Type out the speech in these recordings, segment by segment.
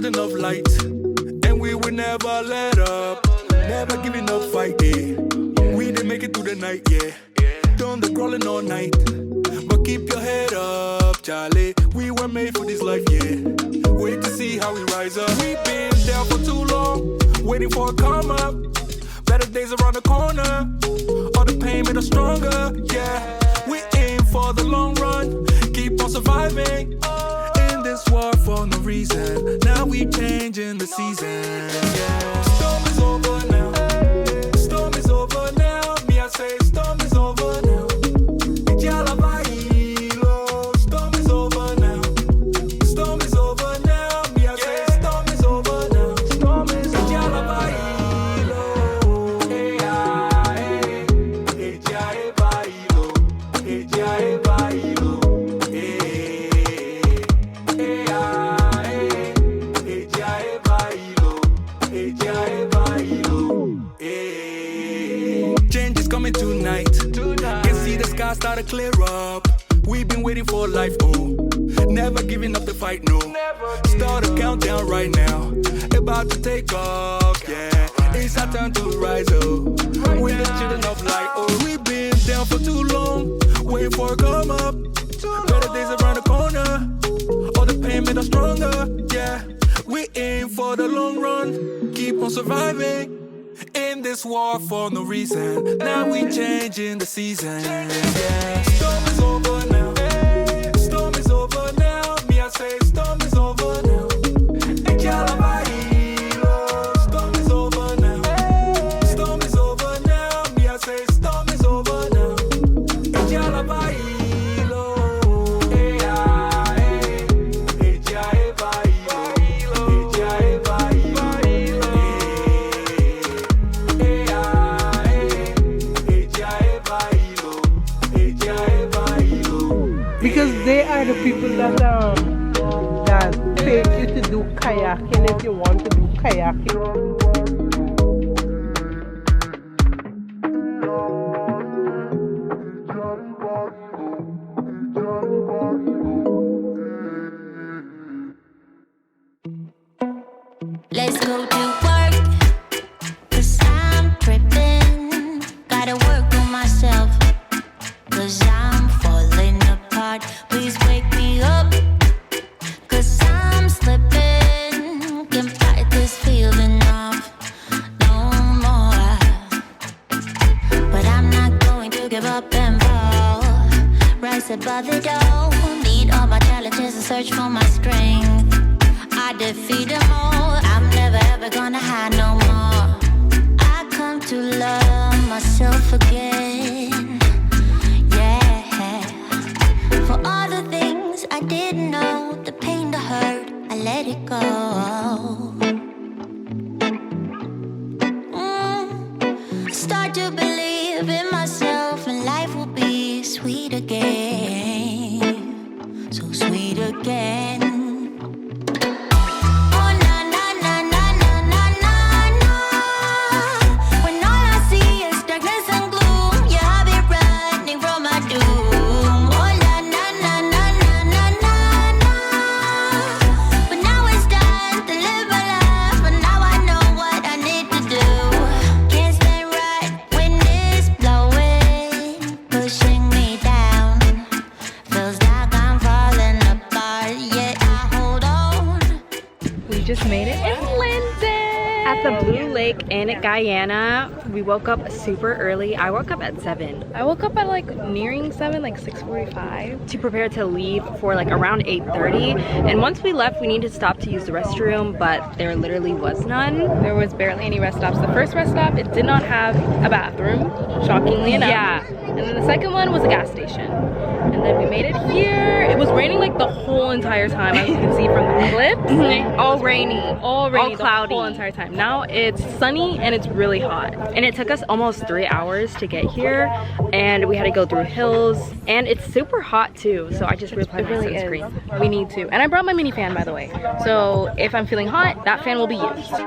children of light, and we will never let up. Never giving up fight, yeah. We didn't make it through the night, yeah. Done the crawling all night, but keep your head up, Charlie. We were made for this life, yeah. Wait to see how we rise up. We've been down for too long, waiting for a come up. Better days around the corner. All the pain made us stronger, yeah. We aim for the long run, keep on surviving in this war for no reason. Now we changing the season, yeah. Storm is over now. Storm is over now. Me, I say storm is over now. Storm is over now. Storm is over now. Me, I say storm is over now. Storm is over. Change is coming tonight. Can see the sky start to clear up. We've been waiting for life, oh. Never giving up the fight, no. Start a countdown right now. About to take off, yeah. It's our turn to rise, oh. We're the children of light, oh. We've been down for too long, waiting for a come up. Better days around the corner. All the pain made us stronger, yeah. We aim for the long run, keep on surviving in this war for no reason. Now we changing the season, yeah. Storm is over now. Storm is over now. Me, I say storm is over now. Storm is over now. Storm is over now. Me, I say storm is over now. Because they are the people that take you to do kayaking if you want to do kayaking. Let's go to work, 'cause I'm tripping. Gotta work on myself, 'cause I'm falling apart. Please wake me up, 'cause I'm slipping. Can't fight this feeling off no more. But I'm not going to give up and fall. Rise above it all. Need all my challenges and search for my strength. I defeat them all. I'm never ever gonna hide no more. I come to love myself again. Yeah. For all the things I didn't know, the pain, the hurt, I let it go. Start to believe in myself, and life will be sweet again. So sweet again. Just made it in Linden at the Blue Lake in Guyana. We woke up super early. I woke up at 7. I woke up at like nearing 7, like 6:45 to prepare to leave for like around 8:30. And once we left, we needed to stop to use the restroom, but there literally was none. There was barely any rest stops. The first rest stop, it did not have a bathroom, shockingly enough. Yeah. And then the second one was a gas station. And then we made it here. It was raining like the whole entire time, as you can see from the clips. All rainy, all cloudy, the whole entire time. Now it's sunny and it's really hot. And it took us almost 3 hours to get here, and we had to go through hills, and it's super hot too. So I just reapplied my sunscreen. We need to. And I brought my mini fan, by the way. So if I'm feeling hot, that fan will be used.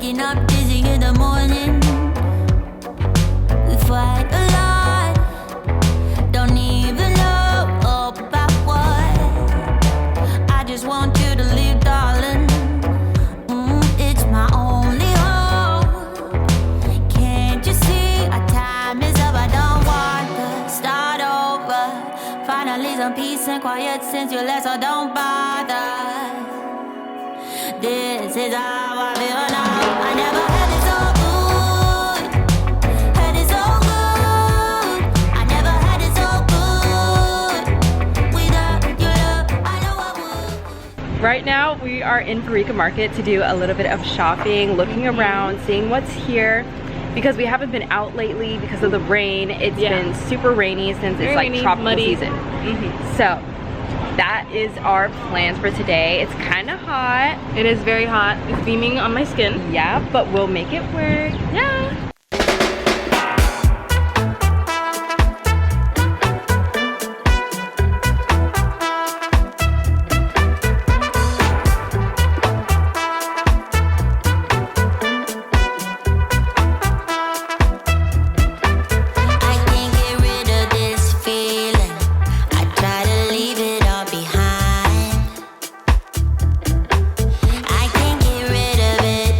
Waking up dizzy in the morning. We fight a lot. Don't even know about what. I just want you to leave, darling. It's my only hope. Can't you see our time is up? I don't want to start over. Finally some peace and quiet since you left, so don't bother. This is how I feel now. I never had it so good. Had it so good. I never had it so good. Without your love, I know I would. Right now we are in Eureka Market to do a little bit of shopping, looking around, seeing what's here. Because we haven't been out lately because of the rain. It's been super rainy since it's like tropical season. So that is our plans for today. It's kind of hot. It is very hot. It's beaming on my skin. Yeah, but we'll make it work. Yeah. I can't get rid of this feeling. I try to leave it all behind. I can't get rid of it.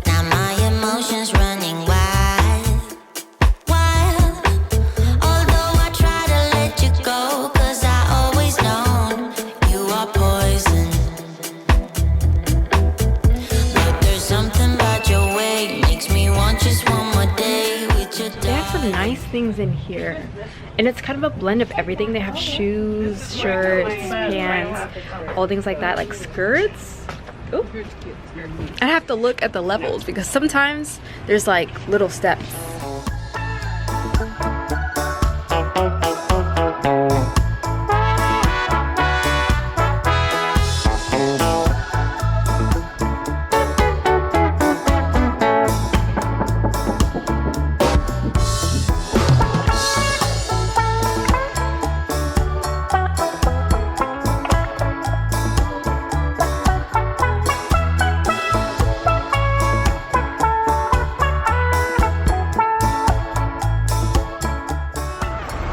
Now my emotions running wild. Although I try to let you go, 'cause I always known you are poison. But there's something about your way makes me want just one more day with your They have some nice things in here. And it's kind of a blend of everything. They have shoes, shirts, pants, all things like that, like skirts. Ooh. I have to look at the levels because sometimes there's like little steps.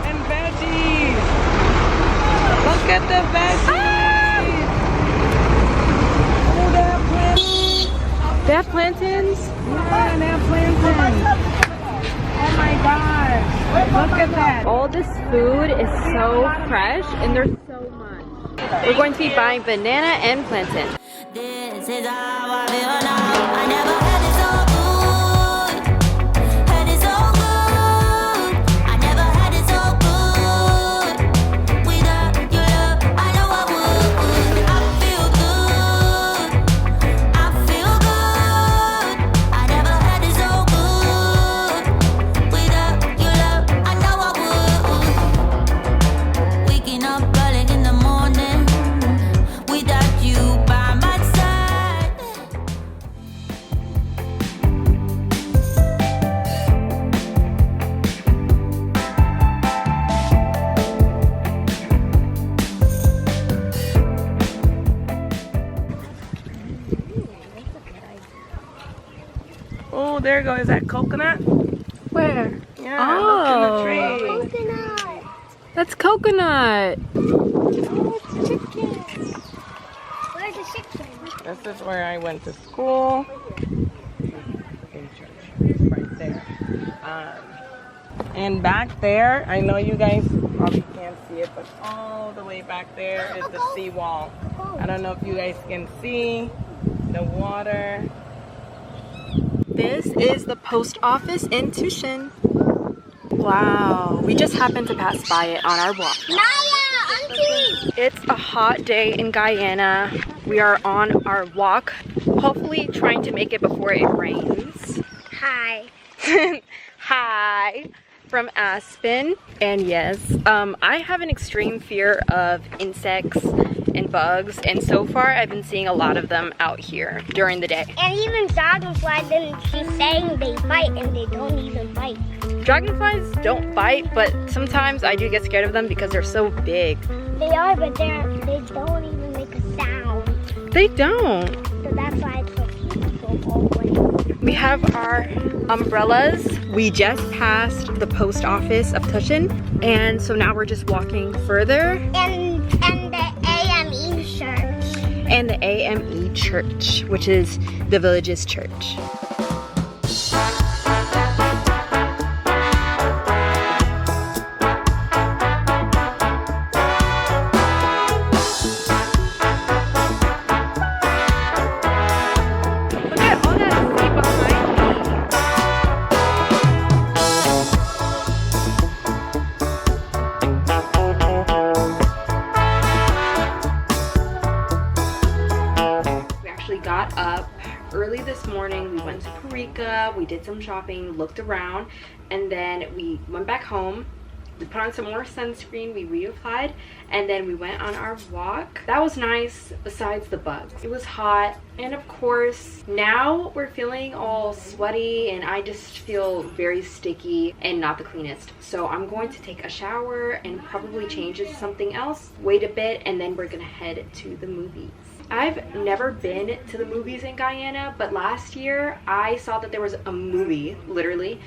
And veggies. Look at the veggies. Oh, they have plantains. They have plantains. Yeah, they have plantains. Oh my gosh. Look at that. All this food is so fresh and there's so much. We're going to be buying banana and plantain. This is how I feel now. I never had it so good. Had it so good. I never had it so good. Without your love, I know I would. I feel good. I feel good. I never had it so good. Without your love, I know I would. Waking up early in the morning. Without you by my side. Oh, there you go. Is that coconut? Where? Yeah. Oh. Look in the tree. Coconut. That's coconut. Oh, it's chicken. Where's the chicken? This is where I went to school. In church, right there. And back there, I know you guys probably can't see it, but all the way back there is the seawall. I don't know if you guys can see the water. This is the post office in Tushin. Wow, we just happened to pass by it on our walk. Naya, auntie. It's a hot day in Guyana. We are on our walk, hopefully trying to make it before it rains. Hi. Hi from Aspen. And yes, I have an extreme fear of insects and bugs, and so far I've been seeing a lot of them out here during the day. And even dragonflies, and she's saying they bite and they don't even bite. Dragonflies don't bite, but sometimes I do get scared of them because they're so big. They are, but they don't even make a sound. They don't. So that's why it's so peaceful. We have our umbrellas. We just passed the post office of Tushin, and so now we're just walking further. And the AME church. And the AME church, which is the village's church. Got up early this morning. We went to Parika, we did some shopping, looked around, and then we went back home. We put on some more sunscreen, we reapplied, and then we went on our walk. That was nice besides the bugs. It was hot, and of course now we're feeling all sweaty and I just feel very sticky and not the cleanest. So I'm going to take a shower and probably change it to something else, wait a bit, and then we're gonna head to the movies. I've never been to the movies in Guyana, but last year I saw that there was a movie, literally,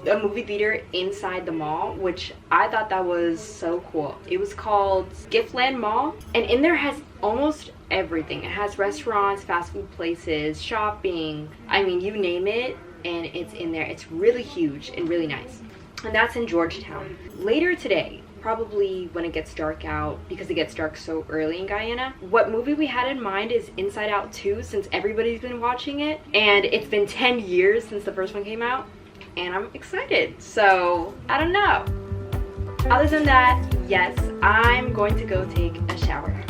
a movie theater inside the mall, which I thought that was so cool. It was called Giftland Mall, and in there has almost everything. It has restaurants, fast food places, shopping, I mean, you name it, and it's in there. It's really huge and really nice. And that's in Georgetown. Later today, probably when it gets dark out, because it gets dark so early in Guyana, what movie we had in mind is Inside Out 2, since everybody's been watching it, and it's been 10 years since the first one came out, and I'm excited. So I don't know. Other than that, yes, I'm going to go take a shower.